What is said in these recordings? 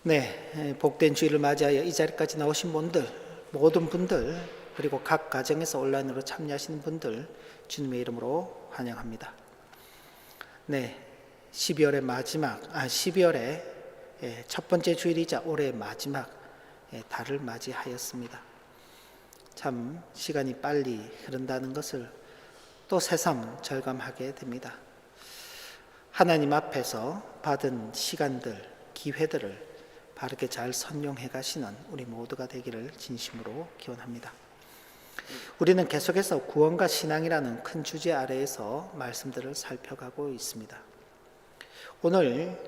네, 복된 주일을 맞이하여 이 자리까지 나오신 분들, 모든 분들, 그리고 각 가정에서 온라인으로 참여하시는 분들 주님의 이름으로 환영합니다. 네, 12월의 첫 번째 주일이자 올해의 마지막 달을 맞이하였습니다. 참 시간이 빨리 흐른다는 것을 또 새삼 절감하게 됩니다. 하나님 앞에서 받은 시간들, 기회들을 바르게 잘 선용해 가시는 우리 모두가 되기를 진심으로 기원합니다. 우리는 계속해서 구원과 신앙이라는 큰 주제 아래에서 말씀들을 살펴가고 있습니다. 오늘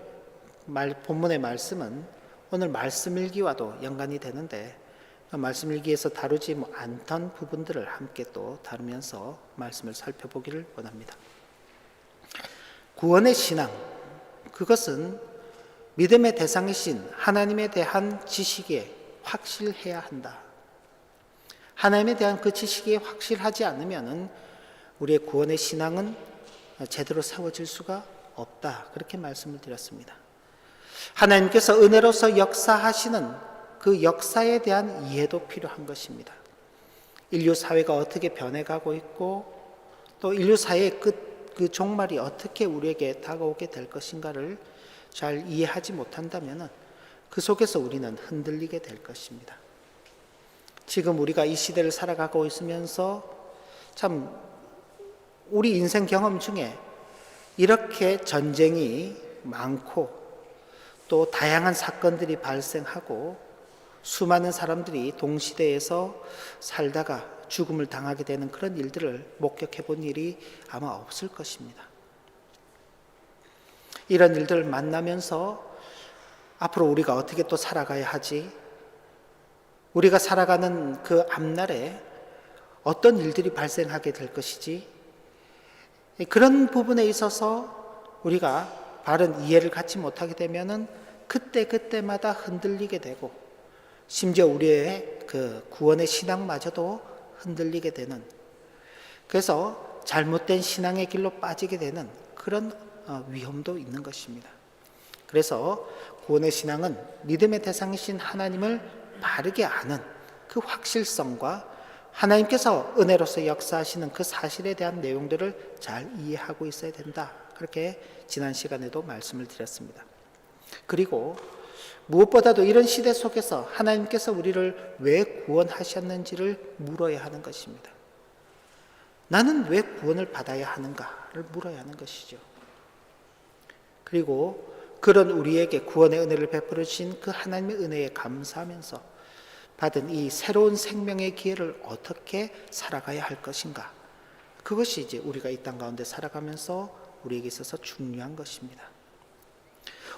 본문의 말씀은 오늘 말씀일기와도 연관이 되는데 말씀일기에서 다루지 않던 부분들을 함께 또 다루면서 말씀을 살펴보기를 원합니다. 구원의 신앙, 그것은 믿음의 대상이신 하나님에 대한 지식에 확실해야 한다. 하나님에 대한 그 지식이 확실하지 않으면 우리의 구원의 신앙은 제대로 세워질 수가 없다. 그렇게 말씀을 드렸습니다. 하나님께서 은혜로서 역사하시는 그 역사에 대한 이해도 필요한 것입니다. 인류 사회가 어떻게 변해가고 있고 또 인류 사회의 그 종말이 어떻게 우리에게 다가오게 될 것인가를 잘 이해하지 못한다면 그 속에서 우리는 흔들리게 될 것입니다. 지금 우리가 이 시대를 살아가고 있으면서 참 우리 인생 경험 중에 이렇게 전쟁이 많고 또 다양한 사건들이 발생하고 수많은 사람들이 동시대에서 살다가 죽음을 당하게 되는 그런 일들을 목격해 본 일이 아마 없을 것입니다. 이런 일들을 만나면서 앞으로 우리가 어떻게 또 살아가야 하지? 우리가 살아가는 그 앞날에 어떤 일들이 발생하게 될 것이지? 그런 부분에 있어서 우리가 바른 이해를 갖지 못하게 되면은 그때마다 흔들리게 되고 심지어 우리의 그 구원의 신앙마저도 흔들리게 되는, 그래서 잘못된 신앙의 길로 빠지게 되는 그런 위험도 있는 것입니다. 그래서 구원의 신앙은 믿음의 대상이신 하나님을 바르게 아는 그 확실성과 하나님께서 은혜로서 역사하시는 그 사실에 대한 내용들을 잘 이해하고 있어야 된다. 그렇게 지난 시간에도 말씀을 드렸습니다. 그리고 무엇보다도 이런 시대 속에서 하나님께서 우리를 왜 구원하셨는지를 물어야 하는 것입니다. 나는 왜 구원을 받아야 하는가를 물어야 하는 것이죠. 그리고 그런 우리에게 구원의 은혜를 베풀어 주신 그 하나님의 은혜에 감사하면서 받은 이 새로운 생명의 기회를 어떻게 살아가야 할 것인가, 그것이 이제 우리가 이 땅 가운데 살아가면서 우리에게 있어서 중요한 것입니다.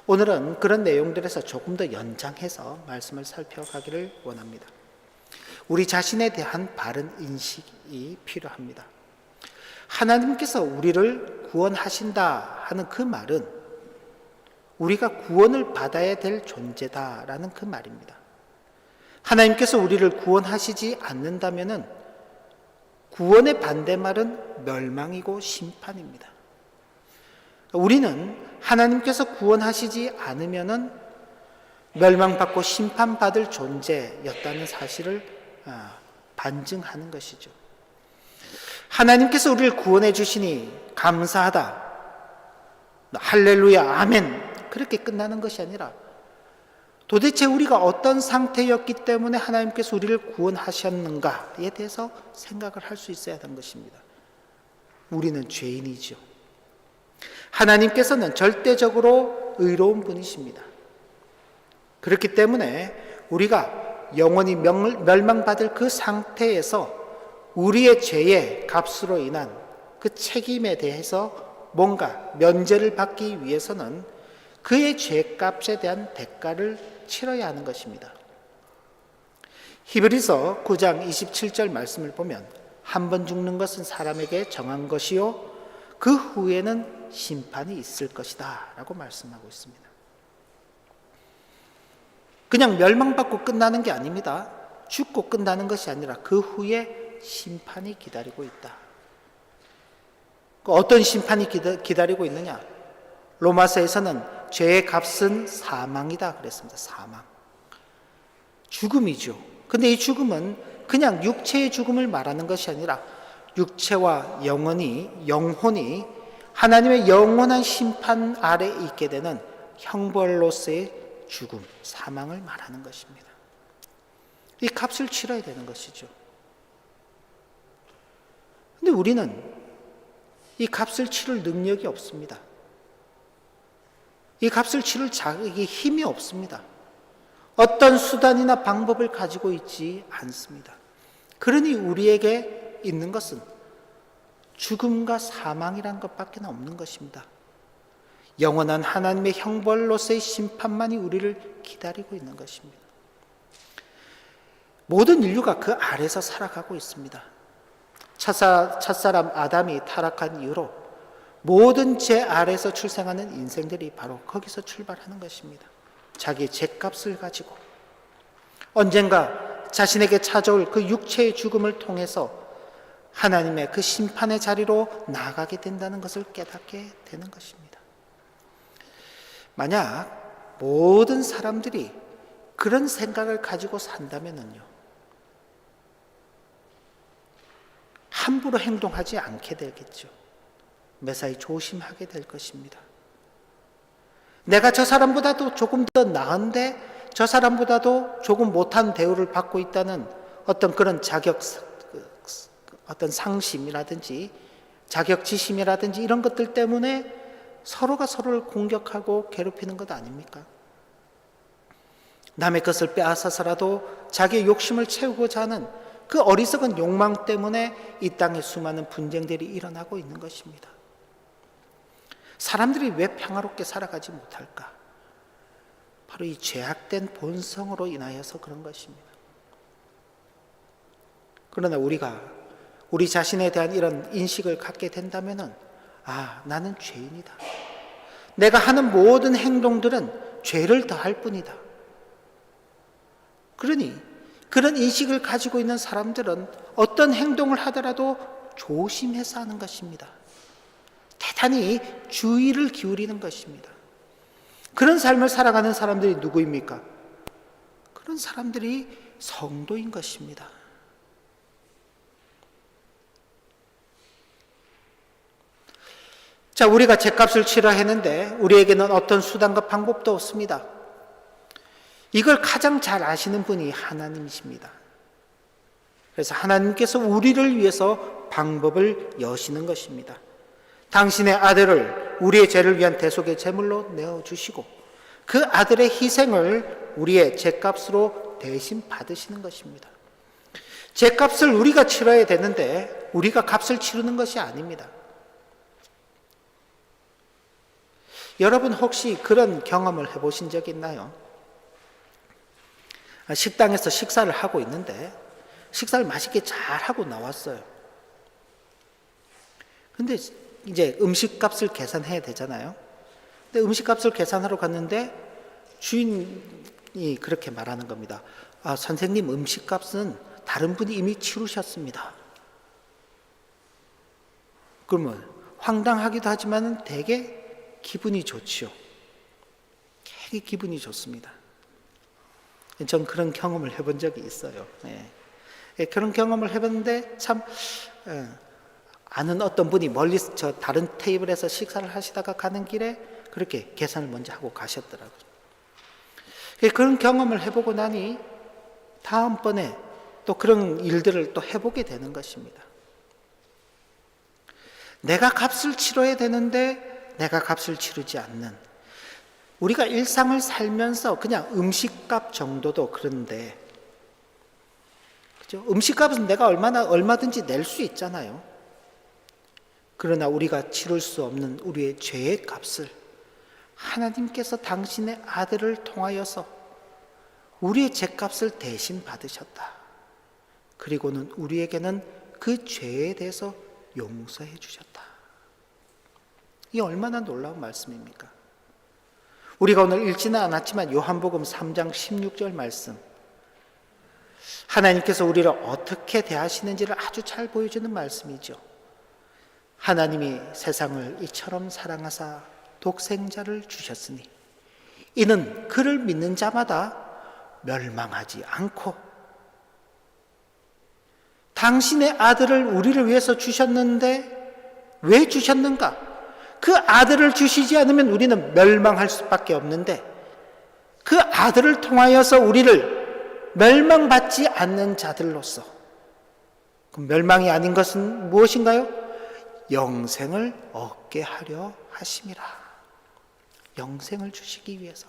오늘은 그런 내용들에서 조금 더 연장해서 말씀을 살펴가기를 원합니다. 우리 자신에 대한 바른 인식이 필요합니다. 하나님께서 우리를 구원하신다 하는 그 말은 우리가 구원을 받아야 될 존재다라는 그 말입니다. 하나님께서 우리를 구원하시지 않는다면 구원의 반대말은 멸망이고 심판입니다. 우리는 하나님께서 구원하시지 않으면 멸망받고 심판받을 존재였다는 사실을 반증하는 것이죠. 하나님께서 우리를 구원해 주시니 감사하다, 할렐루야, 아멘, 그렇게 끝나는 것이 아니라 도대체 우리가 어떤 상태였기 때문에 하나님께서 우리를 구원하셨는가에 대해서 생각을 할 수 있어야 하는 것입니다. 우리는 죄인이죠. 하나님께서는 절대적으로 의로운 분이십니다. 그렇기 때문에 우리가 영원히 멸망받을 그 상태에서 우리의 죄의 값으로 인한 그 책임에 대해서 뭔가 면제를 받기 위해서는 그의 죄값에 대한 대가를 치러야 하는 것입니다. 히브리서 9장 27절 말씀을 보면 한 번 죽는 것은 사람에게 정한 것이요 그 후에는 심판이 있을 것이다 라고 말씀하고 있습니다. 그냥 멸망받고 끝나는 게 아닙니다. 죽고 끝나는 것이 아니라 그 후에 심판이 기다리고 있다. 어떤 심판이 기다리고 있느냐? 로마서에서는 죄의 값은 사망이다 그랬습니다. 사망. 죽음이죠. 근데 이 죽음은 그냥 육체의 죽음을 말하는 것이 아니라 육체와 영혼이 하나님의 영원한 심판 아래 있게 되는 형벌로서의 죽음, 사망을 말하는 것입니다. 이 값을 치러야 되는 것이죠. 근데 우리는 이 값을 치를 능력이 없습니다. 이 값을 치를 자격이 힘이 없습니다. 어떤 수단이나 방법을 가지고 있지 않습니다. 그러니 우리에게 있는 것은 죽음과 사망이란 것밖에 없는 것입니다. 영원한 하나님의 형벌로서의 심판만이 우리를 기다리고 있는 것입니다. 모든 인류가 그 아래서 살아가고 있습니다. 첫사람 아담이 타락한 이후로 모든 죄 아래서 출생하는 인생들이 바로 거기서 출발하는 것입니다. 자기의 죄값을 가지고 언젠가 자신에게 찾아올 그 육체의 죽음을 통해서 하나님의 그 심판의 자리로 나아가게 된다는 것을 깨닫게 되는 것입니다. 만약 모든 사람들이 그런 생각을 가지고 산다면요, 함부로 행동하지 않게 되겠죠. 매사에 조심하게 될 것입니다. 내가 저 사람보다도 조금 더 나은데 저 사람보다도 조금 못한 대우를 받고 있다는 어떤 그런 어떤 상심이라든지 자격지심이라든지 이런 것들 때문에 서로가 서로를 공격하고 괴롭히는 것 아닙니까? 남의 것을 빼앗아서라도 자기의 욕심을 채우고자 하는 그 어리석은 욕망 때문에 이 땅에 수많은 분쟁들이 일어나고 있는 것입니다. 사람들이 왜 평화롭게 살아가지 못할까? 바로 이 죄악된 본성으로 인하여서 그런 것입니다. 그러나 우리가 우리 자신에 대한 이런 인식을 갖게 된다면은, 나는 죄인이다. 내가 하는 모든 행동들은 죄를 더할 뿐이다. 그러니 그런 인식을 가지고 있는 사람들은 어떤 행동을 하더라도 조심해서 하는 것입니다. 대단히 주의를 기울이는 것입니다. 그런 삶을 살아가는 사람들이 누구입니까? 그런 사람들이 성도인 것입니다. 자, 우리가 죄값을 치러야 하는데 우리에게는 어떤 수단과 방법도 없습니다. 이걸 가장 잘 아시는 분이 하나님이십니다. 그래서 하나님께서 우리를 위해서 방법을 여시는 것입니다. 당신의 아들을 우리의 죄를 위한 대속의 제물로 내어주시고 그 아들의 희생을 우리의 죄값으로 대신 받으시는 것입니다. 죄값을 우리가 치러야 되는데 우리가 값을 치르는 것이 아닙니다. 여러분 혹시 그런 경험을 해보신 적 있나요? 식당에서 식사를 하고 있는데 식사를 맛있게 잘 하고 나왔어요. 근데 이제 음식값을 계산해야 되잖아요. 근데 음식값을 계산하러 갔는데 주인이 그렇게 말하는 겁니다. 선생님, 음식값은 다른 분이 이미 치르셨습니다. 그러면 황당하기도 하지만 되게 기분이 좋지요. 되게 기분이 좋습니다. 전 그런 경험을 해본 적이 있어요. 그런 경험을 해봤는데 참 아는 어떤 분이 멀리 저 다른 테이블에서 식사를 하시다가 가는 길에 그렇게 계산을 먼저 하고 가셨더라고요. 그런 경험을 해보고 나니 다음번에 또 그런 일들을 또 해보게 되는 것입니다. 내가 값을 치러야 되는데 내가 값을 치르지 않는, 우리가 일상을 살면서 그냥 음식값 정도도 그런데, 그죠? 음식값은 내가 얼마든지 낼 수 있잖아요. 그러나 우리가 치를 수 없는 우리의 죄의 값을 하나님께서 당신의 아들을 통하여서 우리의 죄값을 대신 받으셨다. 그리고는 우리에게는 그 죄에 대해서 용서해 주셨다. 이 얼마나 놀라운 말씀입니까? 우리가 오늘 읽지는 않았지만 요한복음 3장 16절 말씀, 하나님께서 우리를 어떻게 대하시는지를 아주 잘 보여주는 말씀이죠. 하나님이 세상을 이처럼 사랑하사 독생자를 주셨으니 이는 그를 믿는 자마다 멸망하지 않고 당신의 아들을 우리를 위해서 주셨는데 왜 주셨는가? 그 아들을 주시지 않으면 우리는 멸망할 수밖에 없는데 그 아들을 통하여서 우리를 멸망받지 않는 자들로서, 그 멸망이 아닌 것은 무엇인가요? 영생을 얻게 하려 하심이라. 영생을 주시기 위해서.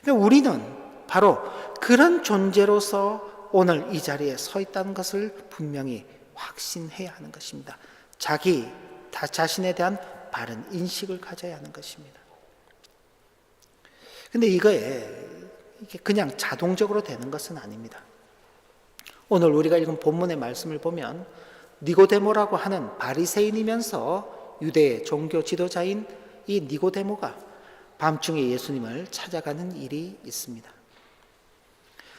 그러니까 우리는 바로 그런 존재로서 오늘 이 자리에 서 있다는 것을 분명히 확신해야 하는 것입니다. 자신에 대한 바른 인식을 가져야 하는 것입니다. 근데 이게 그냥 자동적으로 되는 것은 아닙니다. 오늘 우리가 읽은 본문의 말씀을 보면 니고데모라고 하는 바리새인이면서 유대의 종교 지도자인 이 니고데모가 밤중에 예수님을 찾아가는 일이 있습니다.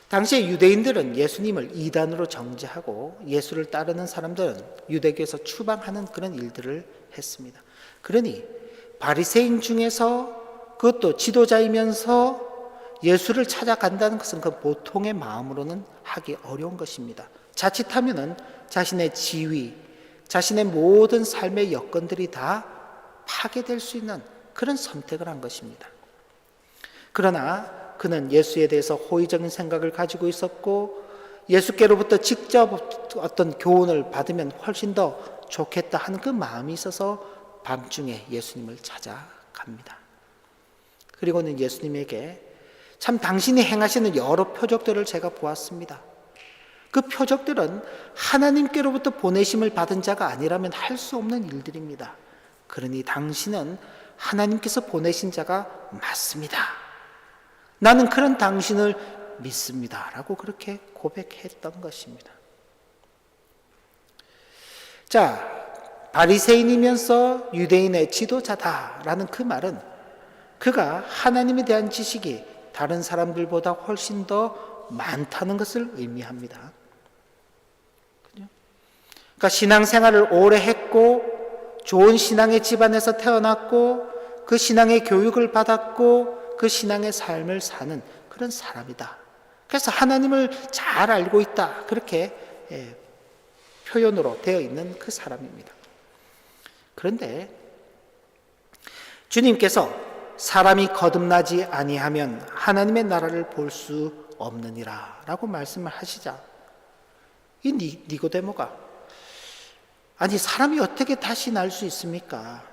당시에 유대인들은 예수님을 이단으로 정죄하고 예수를 따르는 사람들은 유대교에서 추방하는 그런 일들을 했습니다. 그러니 바리새인 중에서 그것도 지도자이면서 예수를 찾아간다는 것은 그 보통의 마음으로는 하기 어려운 것입니다. 자칫하면은 자신의 지위, 자신의 모든 삶의 여건들이 다 파괴될 수 있는 그런 선택을 한 것입니다. 그러나 그는 예수에 대해서 호의적인 생각을 가지고 있었고 예수께로부터 직접 어떤 교훈을 받으면 훨씬 더 좋겠다 하는 그 마음이 있어서 밤중에 예수님을 찾아갑니다. 그리고는 예수님에게 참 당신이 행하시는 여러 표적들을 제가 보았습니다. 그 표적들은 하나님께로부터 보내심을 받은 자가 아니라면 할 수 없는 일들입니다. 그러니 당신은 하나님께서 보내신 자가 맞습니다. 나는 그런 당신을 믿습니다. 라고 그렇게 고백했던 것입니다. 자, 바리새인이면서 유대인의 지도자다라는 그 말은 그가 하나님에 대한 지식이 다른 사람들보다 훨씬 더 많다는 것을 의미합니다. 그러니까 신앙생활을 오래 했고 좋은 신앙의 집안에서 태어났고 그 신앙의 교육을 받았고 그 신앙의 삶을 사는 그런 사람이다. 그래서 하나님을 잘 알고 있다. 그렇게 표현으로 되어 있는 그 사람입니다. 그런데 주님께서 사람이 거듭나지 아니하면 하나님의 나라를 볼 수 없느니라 라고 말씀을 하시자 이 니고데모가 아니 사람이 어떻게 다시 날 수 있습니까?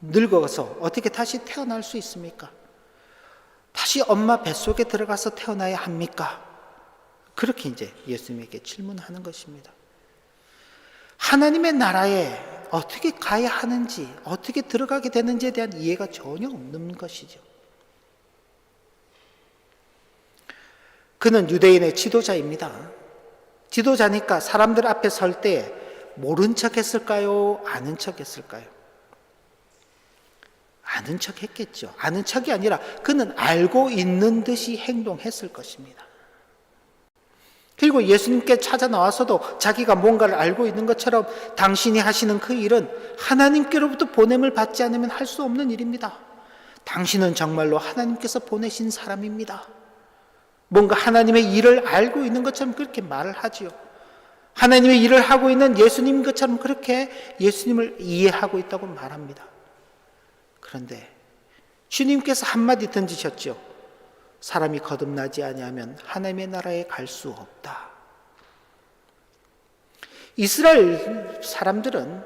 늙어서 어떻게 다시 태어날 수 있습니까? 다시 엄마 뱃속에 들어가서 태어나야 합니까? 그렇게 이제 예수님에게 질문하는 것입니다. 하나님의 나라에 어떻게 가야 하는지, 어떻게 들어가게 되는지에 대한 이해가 전혀 없는 것이죠. 그는 유대인의 지도자입니다. 지도자니까 사람들 앞에 설 때 모른 척 했을까요? 아는 척 했을까요? 아는 척 했겠죠. 아는 척이 아니라 그는 알고 있는 듯이 행동했을 것입니다. 그리고 예수님께 찾아 나와서도 자기가 뭔가를 알고 있는 것처럼 당신이 하시는 그 일은 하나님께로부터 보냄을 받지 않으면 할 수 없는 일입니다. 당신은 정말로 하나님께서 보내신 사람입니다. 뭔가 하나님의 일을 알고 있는 것처럼 그렇게 말을 하지요. 하나님의 일을 하고 있는 예수님 것처럼 그렇게 예수님을 이해하고 있다고 말합니다. 그런데 주님께서 한마디 던지셨죠. 사람이 거듭나지 아니하면 하나님의 나라에 갈 수 없다. 이스라엘 사람들은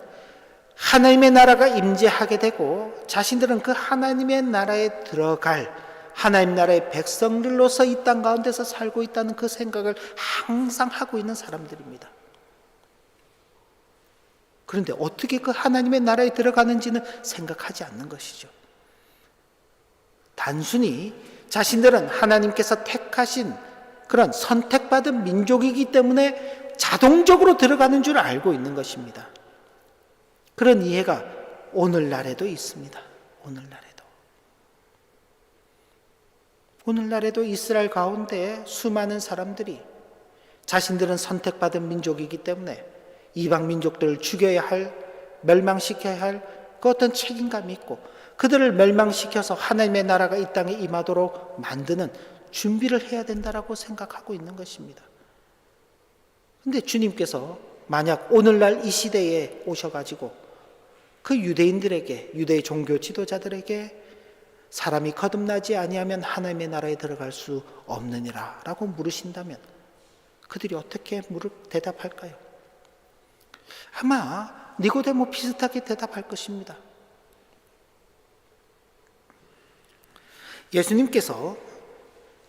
하나님의 나라가 임재하게 되고 자신들은 그 하나님의 나라에 들어갈 하나님 나라의 백성들로서 이 땅 가운데서 살고 있다는 그 생각을 항상 하고 있는 사람들입니다. 그런데 어떻게 그 하나님의 나라에 들어가는지는 생각하지 않는 것이죠. 단순히 자신들은 하나님께서 택하신 그런 선택받은 민족이기 때문에 자동적으로 들어가는 줄 알고 있는 것입니다. 그런 이해가 오늘날에도 있습니다. 오늘날에도 이스라엘 가운데 수많은 사람들이 자신들은 선택받은 민족이기 때문에 이방 민족들을 죽여야 할, 멸망시켜야 할 그 어떤 책임감이 있고 그들을 멸망시켜서 하나님의 나라가 이 땅에 임하도록 만드는 준비를 해야 된다라고 생각하고 있는 것입니다. 근데 주님께서 만약 오늘날 이 시대에 오셔가지고 그 유대인들에게, 유대 종교 지도자들에게 사람이 거듭나지 아니하면 하나님의 나라에 들어갈 수 없느니라 라고 물으신다면 그들이 어떻게 대답할까요? 아마 니고데모 비슷하게 대답할 것입니다. 예수님께서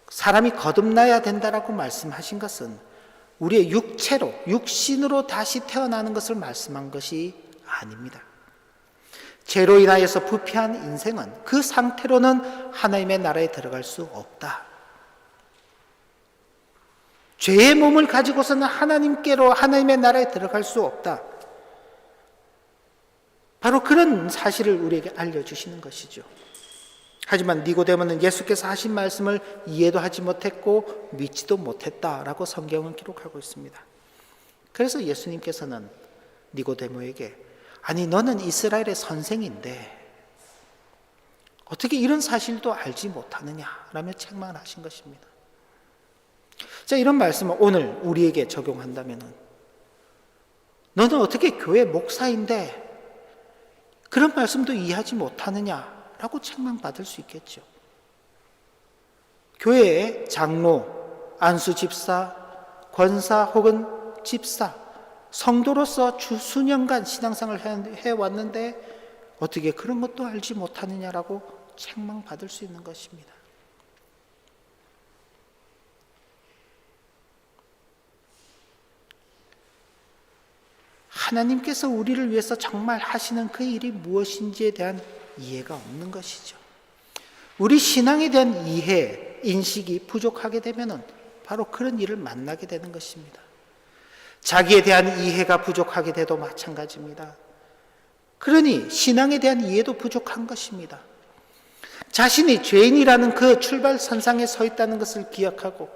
사람이 거듭나야 된다라고 말씀하신 것은 우리의 육체로, 육신으로 다시 태어나는 것을 말씀한 것이 아닙니다. 죄로 인하여서 부패한 인생은 그 상태로는 하나님의 나라에 들어갈 수 없다. 죄의 몸을 가지고서는 하나님께로, 하나님의 나라에 들어갈 수 없다. 바로 그런 사실을 우리에게 알려주시는 것이죠. 하지만 니고데모는 예수께서 하신 말씀을 이해도 하지 못했고 믿지도 못했다라고 성경은 기록하고 있습니다. 그래서 예수님께서는 니고데모에게 아니 너는 이스라엘의 선생인데 어떻게 이런 사실도 알지 못하느냐라며 책망하신 것입니다. 자, 이런 말씀을 오늘 우리에게 적용한다면 너는 어떻게 교회 목사인데 그런 말씀도 이해하지 못하느냐라고 책망받을 수 있겠죠. 교회의 장로, 안수집사, 권사 혹은 집사, 성도로서 수년간 신앙생활을 해왔는데 어떻게 그런 것도 알지 못하느냐라고 책망받을 수 있는 것입니다. 하나님께서 우리를 위해서 정말 하시는 그 일이 무엇인지에 대한 이해가 없는 것이죠. 우리 신앙에 대한 이해, 인식이 부족하게 되면 바로 그런 일을 만나게 되는 것입니다. 자기에 대한 이해가 부족하게 돼도 마찬가지입니다. 그러니 신앙에 대한 이해도 부족한 것입니다. 자신이 죄인이라는 그 출발선상에 서 있다는 것을 기억하고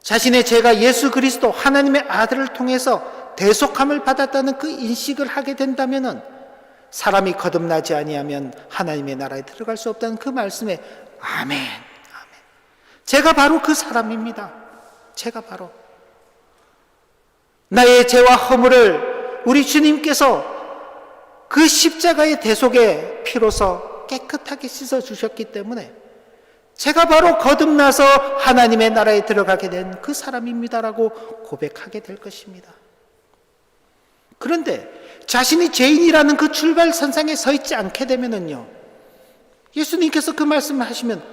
자신의 죄가 예수 그리스도 하나님의 아들을 통해서 대속함을 받았다는 그 인식을 하게 된다면 사람이 거듭나지 아니하면 하나님의 나라에 들어갈 수 없다는 그 말씀에 아멘, 아멘. 제가 바로 그 사람입니다. 제가 바로 나의 죄와 허물을 우리 주님께서 그 십자가의 대속의 피로서 깨끗하게 씻어주셨기 때문에 제가 바로 거듭나서 하나님의 나라에 들어가게 된 그 사람입니다라고 고백하게 될 것입니다. 그런데 자신이 죄인이라는 그 출발선상에 서 있지 않게 되면은요, 예수님께서 그 말씀을 하시면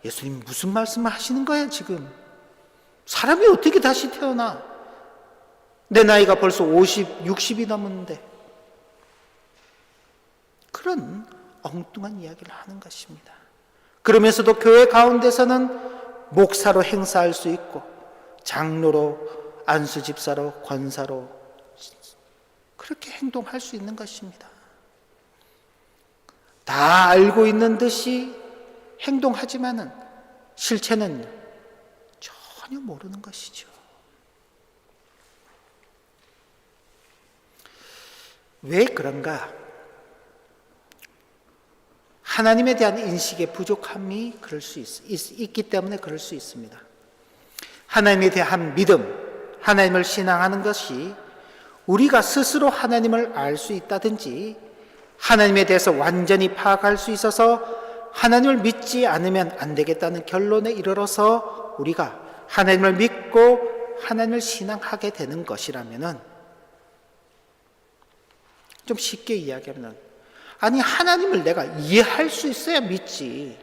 예수님 무슨 말씀을 하시는 거야 지금? 사람이 어떻게 다시 태어나? 내 나이가 벌써 50, 60이 넘었는데 그런 엉뚱한 이야기를 하는 것입니다. 그러면서도 교회 가운데서는 목사로 행사할 수 있고 장로로, 안수집사로, 권사로 그렇게 행동할 수 있는 것입니다. 다 알고 있는 듯이 행동하지만은 실체는 전혀 모르는 것이죠. 왜 그런가? 하나님에 대한 인식의 부족함이 있기 때문에 그럴 수 있습니다. 하나님에 대한 믿음, 하나님을 신앙하는 것이 우리가 스스로 하나님을 알 수 있다든지 하나님에 대해서 완전히 파악할 수 있어서 하나님을 믿지 않으면 안 되겠다는 결론에 이르러서 우리가 하나님을 믿고 하나님을 신앙하게 되는 것이라면은 좀 쉽게 이야기하면 아니 하나님을 내가 이해할 수 있어야 믿지.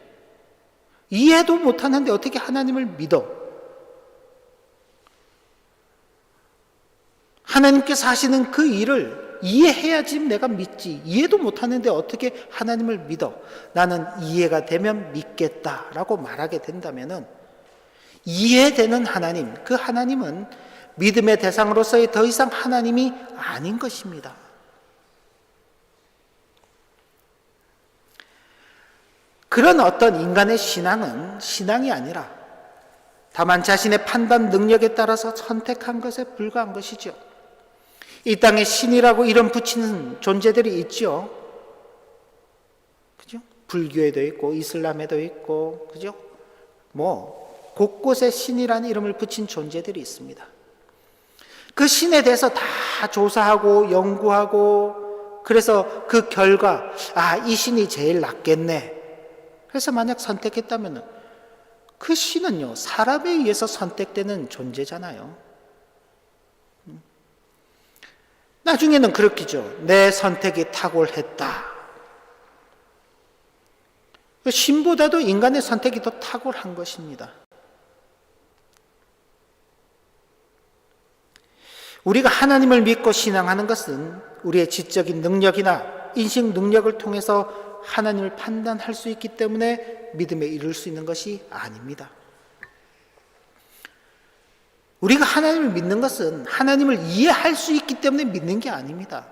이해도 못하는데 어떻게 하나님을 믿어? 하나님께서 하시는 그 일을 이해해야지 내가 믿지. 이해도 못하는데 어떻게 하나님을 믿어? 나는 이해가 되면 믿겠다라고 말하게 된다면은 이해되는 하나님, 그 하나님은 믿음의 대상으로서의 더 이상 하나님이 아닌 것입니다. 그런 어떤 인간의 신앙은 신앙이 아니라 다만 자신의 판단 능력에 따라서 선택한 것에 불과한 것이죠. 이 땅에 신이라고 이름 붙이는 존재들이 있죠. 그죠? 불교에도 있고 이슬람에도 있고, 그죠? 뭐 곳곳에 신이라는 이름을 붙인 존재들이 있습니다. 그 신에 대해서 다 조사하고 연구하고, 그래서 그 결과 이 신이 제일 낫겠네. 그래서 만약 선택했다면 그 신은요, 사람에 의해서 선택되는 존재잖아요. 나중에는 그렇겠죠. 내 선택이 탁월했다. 신보다도 인간의 선택이 더 탁월한 것입니다. 우리가 하나님을 믿고 신앙하는 것은 우리의 지적인 능력이나 인식 능력을 통해서 하나님을 판단할 수 있기 때문에 믿음에 이를 수 있는 것이 아닙니다. 우리가 하나님을 믿는 것은 하나님을 이해할 수 있기 때문에 믿는 게 아닙니다.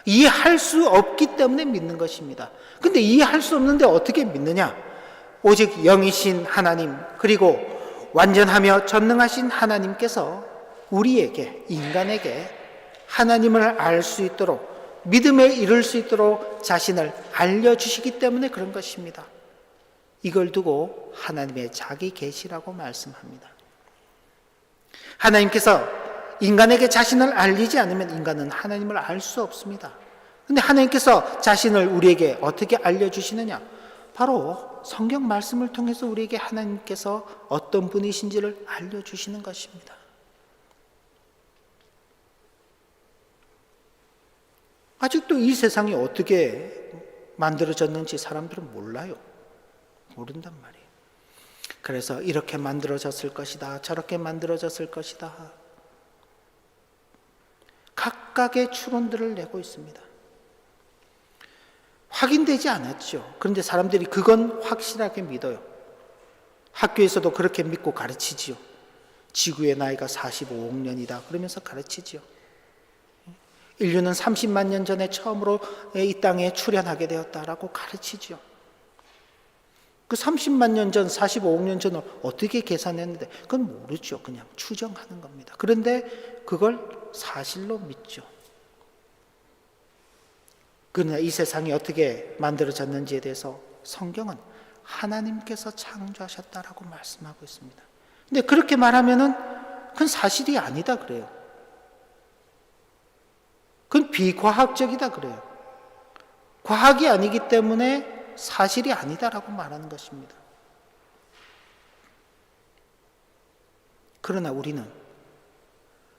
이해할 수 없기 때문에 믿는 것입니다. 근데 이해할 수 없는데 어떻게 믿느냐? 오직 영이신 하나님, 그리고 완전하며 전능하신 하나님께서 우리에게, 인간에게 하나님을 알 수 있도록, 믿음에 이를 수 있도록 자신을 알려주시기 때문에 그런 것입니다. 이걸 두고 하나님의 자기 계시라고 말씀합니다. 하나님께서 인간에게 자신을 알리지 않으면 인간은 하나님을 알 수 없습니다. 그런데 하나님께서 자신을 우리에게 어떻게 알려주시느냐? 바로 성경 말씀을 통해서 우리에게 하나님께서 어떤 분이신지를 알려주시는 것입니다. 아직도 이 세상이 어떻게 만들어졌는지 사람들은 몰라요. 모른단 말이에요. 그래서 이렇게 만들어졌을 것이다, 저렇게 만들어졌을 것이다, 각각의 추론들을 내고 있습니다. 확인되지 않았죠. 그런데 사람들이 그건 확실하게 믿어요. 학교에서도 그렇게 믿고 가르치지요. 지구의 나이가 45억 년이다 그러면서 가르치지요. 인류는 30만 년 전에 처음으로 이 땅에 출현하게 되었다라고 가르치지요. 그 30만 년 전, 45억 년 전을 어떻게 계산했는데 그건 모르죠. 그냥 추정하는 겁니다. 그런데 그걸 사실로 믿죠. 그러나 이 세상이 어떻게 만들어졌는지에 대해서 성경은 하나님께서 창조하셨다라고 말씀하고 있습니다. 근데 그렇게 말하면은 그건 사실이 아니다 그래요. 그건 비과학적이다 그래요. 과학이 아니기 때문에 사실이 아니다라고 말하는 것입니다. 그러나 우리는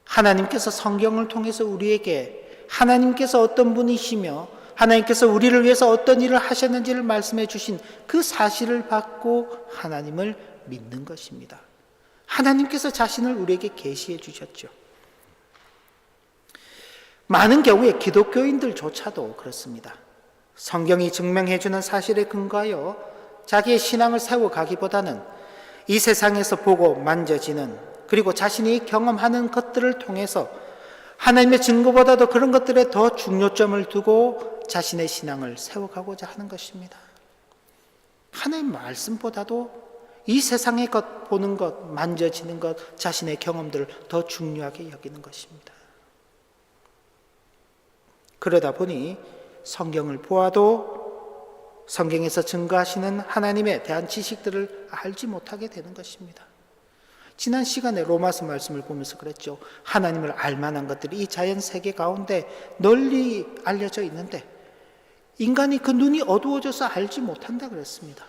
하나님께서 성경을 통해서 우리에게 하나님께서 어떤 분이시며 하나님께서 우리를 위해서 어떤 일을 하셨는지를 말씀해 주신 그 사실을 받고 하나님을 믿는 것입니다. 하나님께서 자신을 우리에게 계시해 주셨죠. 많은 경우에 기독교인들조차도 그렇습니다. 성경이 증명해 주는 사실에 근거하여 자기의 신앙을 세워가기보다는 이 세상에서 보고 만져지는, 그리고 자신이 경험하는 것들을 통해서 하나님의 증거보다도 그런 것들에 더 중요점을 두고 자신의 신앙을 세워가고자 하는 것입니다. 하나님 말씀보다도 이 세상의 것, 보는 것, 만져지는 것, 자신의 경험들을 더 중요하게 여기는 것입니다. 그러다 보니 성경을 보아도 성경에서 증거하시는 하나님에 대한 지식들을 알지 못하게 되는 것입니다. 지난 시간에 로마서 말씀을 보면서 그랬죠. 하나님을 알 만한 것들이 이 자연 세계 가운데 널리 알려져 있는데 인간이 그 눈이 어두워져서 알지 못한다 그랬습니다.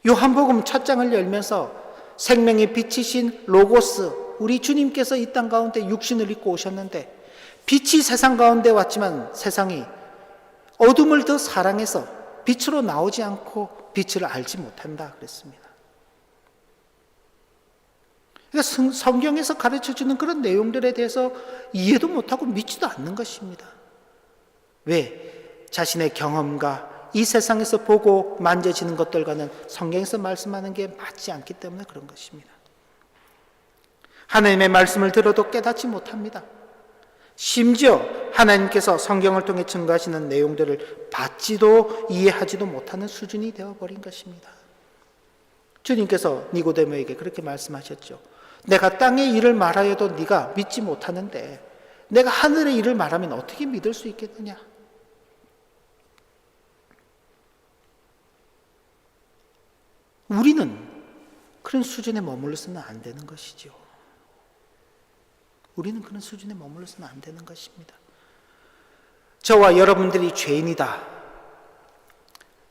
요한복음 첫 장을 열면서 생명의 빛이신 로고스, 우리 주님께서 이 땅 가운데 육신을 입고 오셨는데 빛이 세상 가운데 왔지만 세상이 어둠을 더 사랑해서 빛으로 나오지 않고 빛을 알지 못한다 그랬습니다. 그러니까 성경에서 가르쳐주는 그런 내용들에 대해서 이해도 못하고 믿지도 않는 것입니다. 왜? 자신의 경험과 이 세상에서 보고 만져지는 것들과는 성경에서 말씀하는 게 맞지 않기 때문에 그런 것입니다. 하나님의 말씀을 들어도 깨닫지 못합니다. 심지어 하나님께서 성경을 통해 증거하시는 내용들을 받지도 이해하지도 못하는 수준이 되어버린 것입니다. 주님께서 니고데모에게 그렇게 말씀하셨죠. 내가 땅의 일을 말하여도 네가 믿지 못하는데 내가 하늘의 일을 말하면 어떻게 믿을 수 있겠느냐? 우리는 그런 수준에 머물러서는 안 되는 것이죠. 우리는 그런 수준에 머물러서는 안 되는 것입니다. 저와 여러분들이 죄인이다.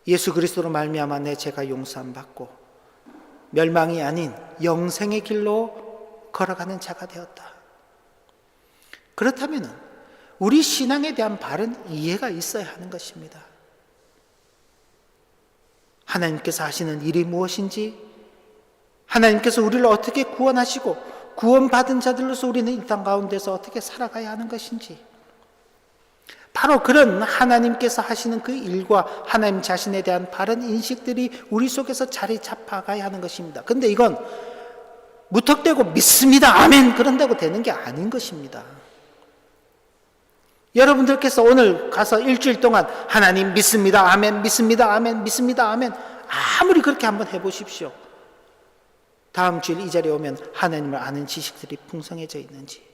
예수 그리스도로 말미암아 내 죄가 용서함 받고 멸망이 아닌 영생의 길로 걸어가는 자가 되었다. 그렇다면 우리 신앙에 대한 바른 이해가 있어야 하는 것입니다. 하나님께서 하시는 일이 무엇인지, 하나님께서 우리를 어떻게 구원하시고 구원받은 자들로서 우리는 이 땅 가운데서 어떻게 살아가야 하는 것인지, 바로 그런 하나님께서 하시는 그 일과 하나님 자신에 대한 바른 인식들이 우리 속에서 자리 잡아가야 하는 것입니다. 그런데 이건 무턱대고 믿습니다, 아멘, 그런다고 되는 게 아닌 것입니다. 여러분들께서 오늘 가서 일주일 동안 하나님 믿습니다, 아멘, 믿습니다, 아멘, 믿습니다, 아멘, 아무리 그렇게 한번 해보십시오. 다음 주일 이 자리에 오면 하나님을 아는 지식들이 풍성해져 있는지.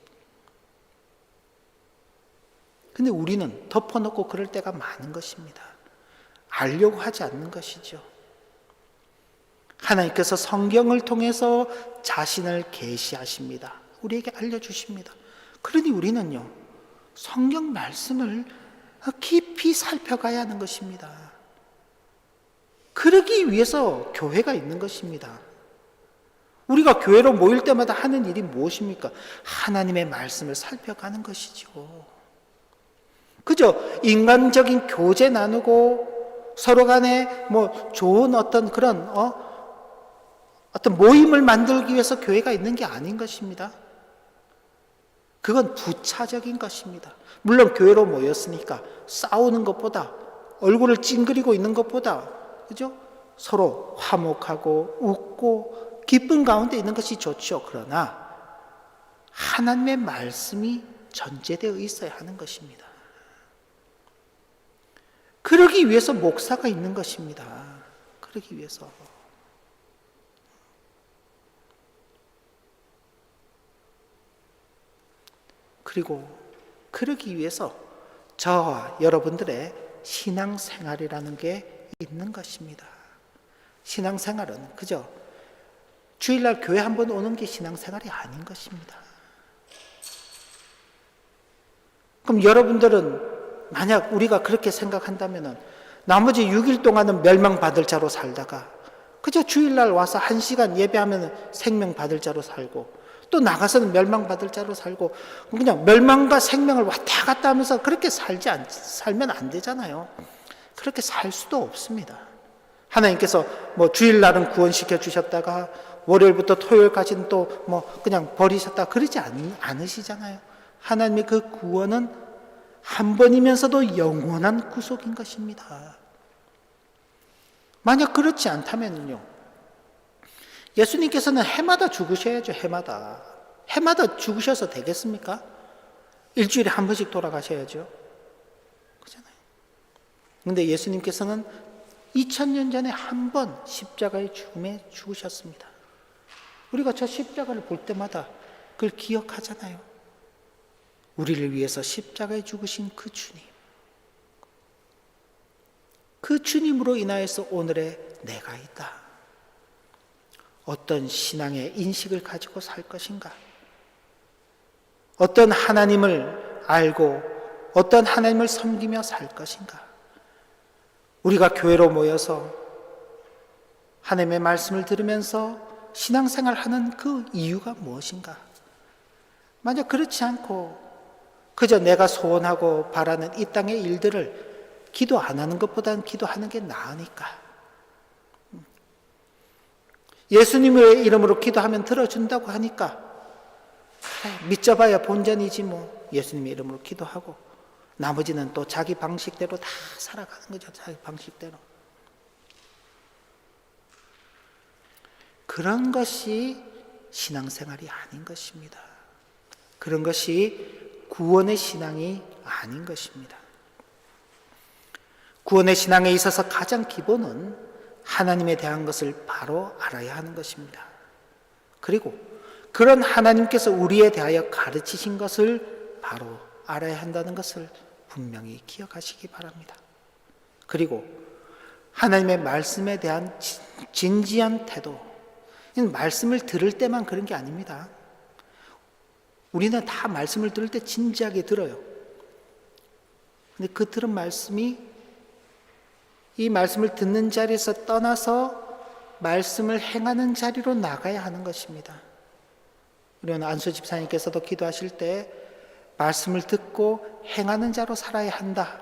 근데 우리는 덮어놓고 그럴 때가 많은 것입니다. 알려고 하지 않는 것이죠. 하나님께서 성경을 통해서 자신을 계시하십니다. 우리에게 알려주십니다. 그러니 우리는요, 성경 말씀을 깊이 살펴가야 하는 것입니다. 그러기 위해서 교회가 있는 것입니다. 우리가 교회로 모일 때마다 하는 일이 무엇입니까? 하나님의 말씀을 살펴가는 것이죠. 그저 인간적인 교제 나누고 서로 간에 좋은 어떤 그런 어떤 모임을 만들기 위해서 교회가 있는 게 아닌 것입니다. 그건 부차적인 것입니다. 물론 교회로 모였으니까 싸우는 것보다, 얼굴을 찡그리고 있는 것보다, 그죠? 서로 화목하고 웃고 기쁜 가운데 있는 것이 좋죠. 그러나 하나님의 말씀이 전제되어 있어야 하는 것입니다. 그러기 위해서 목사가 있는 것입니다. 그러기 위해서. 그리고 그러기 위해서 저와 여러분들의 신앙생활이라는 게 있는 것입니다. 신앙생활은 그저 주일날 교회 한번 오는 게 신앙생활이 아닌 것입니다. 그럼 여러분들은 만약 우리가 그렇게 생각한다면 나머지 6일 동안은 멸망받을 자로 살다가 그저 주일날 와서 1시간 예배하면 생명받을 자로 살고 또 나가서는 멸망받을 자로 살고 그냥 멸망과 생명을 왔다 갔다 하면서 그렇게 살면 안 되잖아요. 그렇게 살 수도 없습니다. 하나님께서 주일날은 구원시켜 주셨다가 월요일부터 토요일까지는 또 그냥 버리셨다 그러지 않으시잖아요. 하나님의 그 구원은 한 번이면서도 영원한 구속인 것입니다. 만약 그렇지 않다면요, 예수님께서는 해마다 죽으셔야죠. 해마다 죽으셔서 되겠습니까? 일주일에 한 번씩 돌아가셔야죠. 그렇잖아요. 그런데 예수님께서는 2000년 전에 한 번 십자가의 죽음에 죽으셨습니다. 우리가 저 십자가를 볼 때마다 그걸 기억하잖아요. 우리를 위해서 십자가에 죽으신 그 주님, 그 주님으로 인하여서 오늘의 내가 있다. 어떤 신앙의 인식을 가지고 살 것인가? 어떤 하나님을 알고 어떤 하나님을 섬기며 살 것인가? 우리가 교회로 모여서 하나님의 말씀을 들으면서 신앙생활하는 그 이유가 무엇인가? 만약 그렇지 않고 그저 내가 소원하고 바라는 이 땅의 일들을 기도 안 하는 것보다는 기도하는 게 나으니까. 예수님의 이름으로 기도하면 들어준다고 하니까 믿져봐야 본전이지 예수님의 이름으로 기도하고 나머지는 또 자기 방식대로 다 살아가는 거죠. 자기 방식대로. 그런 것이 신앙생활이 아닌 것입니다. 그런 것이 구원의 신앙이 아닌 것입니다. 구원의 신앙에 있어서 가장 기본은 하나님에 대한 것을 바로 알아야 하는 것입니다. 그리고 그런 하나님께서 우리에 대하여 가르치신 것을 바로 알아야 한다는 것을 분명히 기억하시기 바랍니다. 그리고 하나님의 말씀에 대한 진지한 태도. 말씀을 들을 때만 그런 게 아닙니다. 우리는 다 말씀을 들을 때 진지하게 들어요. 근데 그 들은 말씀이 이 말씀을 듣는 자리에서 떠나서 말씀을 행하는 자리로 나가야 하는 것입니다. 우리는 안수 집사님께서도 기도하실 때 말씀을 듣고 행하는 자로 살아야 한다.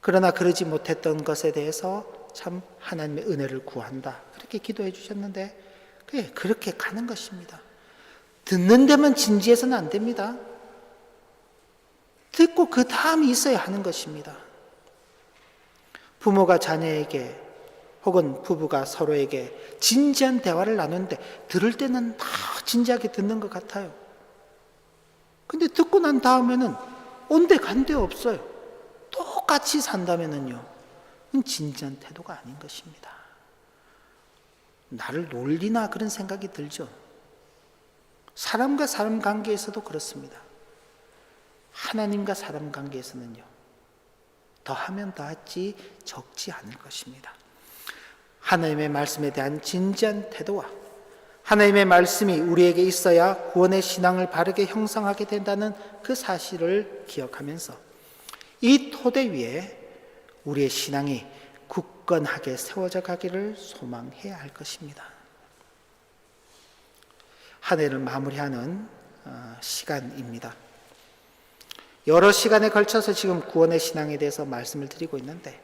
그러나 그러지 못했던 것에 대해서 참 하나님의 은혜를 구한다. 그렇게 기도해 주셨는데 그렇게 가는 것입니다. 듣는 데만 진지해서는 안 됩니다. 듣고 그 다음이 있어야 하는 것입니다. 부모가 자녀에게 혹은 부부가 서로에게 진지한 대화를 나누는데 들을 때는 다 진지하게 듣는 것 같아요. 근데 듣고 난 다음에는 온데 간데 없어요. 똑같이 산다면은요, 진지한 태도가 아닌 것입니다. 나를 놀리나 그런 생각이 들죠. 사람과 사람 관계에서도 그렇습니다. 하나님과 사람 관계에서는요, 더하면 더하지 적지 않을 것입니다. 하나님의 말씀에 대한 진지한 태도와 하나님의 말씀이 우리에게 있어야 구원의 신앙을 바르게 형성하게 된다는 그 사실을 기억하면서 이 토대 위에 우리의 신앙이 굳건하게 세워져 가기를 소망해야 할 것입니다. 한 해를 마무리하는 시간입니다. 여러 시간에 걸쳐서 지금 구원의 신앙에 대해서 말씀을 드리고 있는데,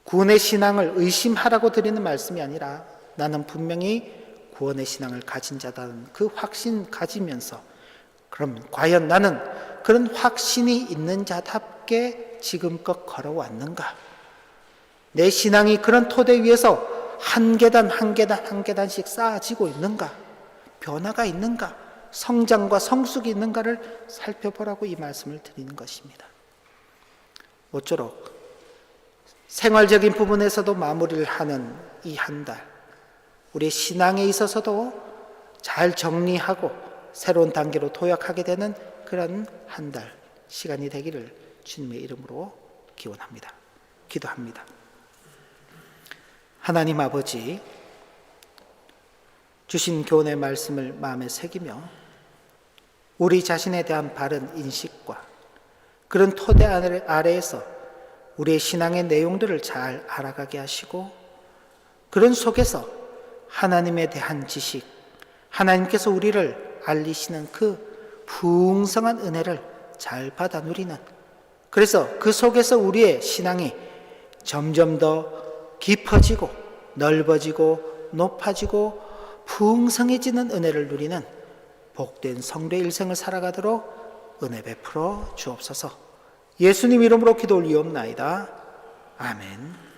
구원의 신앙을 의심하라고 드리는 말씀이 아니라 나는 분명히 구원의 신앙을 가진 자다는 그 확신 가지면서, 그럼 과연 나는 그런 확신이 있는 자답게 지금껏 걸어왔는가? 내 신앙이 그런 토대 위에서 한 계단 한 계단 한 계단씩 쌓아지고 있는가? 변화가 있는가? 성장과 성숙이 있는가를 살펴보라고 이 말씀을 드리는 것입니다. 모쪼록 생활적인 부분에서도 마무리를 하는 이 한 달, 우리 신앙에 있어서도 잘 정리하고 새로운 단계로 도약하게 되는 그런 한 달 시간이 되기를 주님의 이름으로 기원합니다. 기도합니다. 하나님 아버지, 주신 교훈의 말씀을 마음에 새기며 우리 자신에 대한 바른 인식과 그런 토대 아래에서 우리의 신앙의 내용들을 잘 알아가게 하시고, 그런 속에서 하나님에 대한 지식, 하나님께서 우리를 알리시는 그 풍성한 은혜를 잘 받아 누리는, 그래서 그 속에서 우리의 신앙이 점점 더 깊어지고 넓어지고 높아지고 풍성해지는 은혜를 누리는 복된 성도의 일생을 살아가도록 은혜 베풀어 주옵소서. 예수님 이름으로 기도 올리옵나이다. 아멘.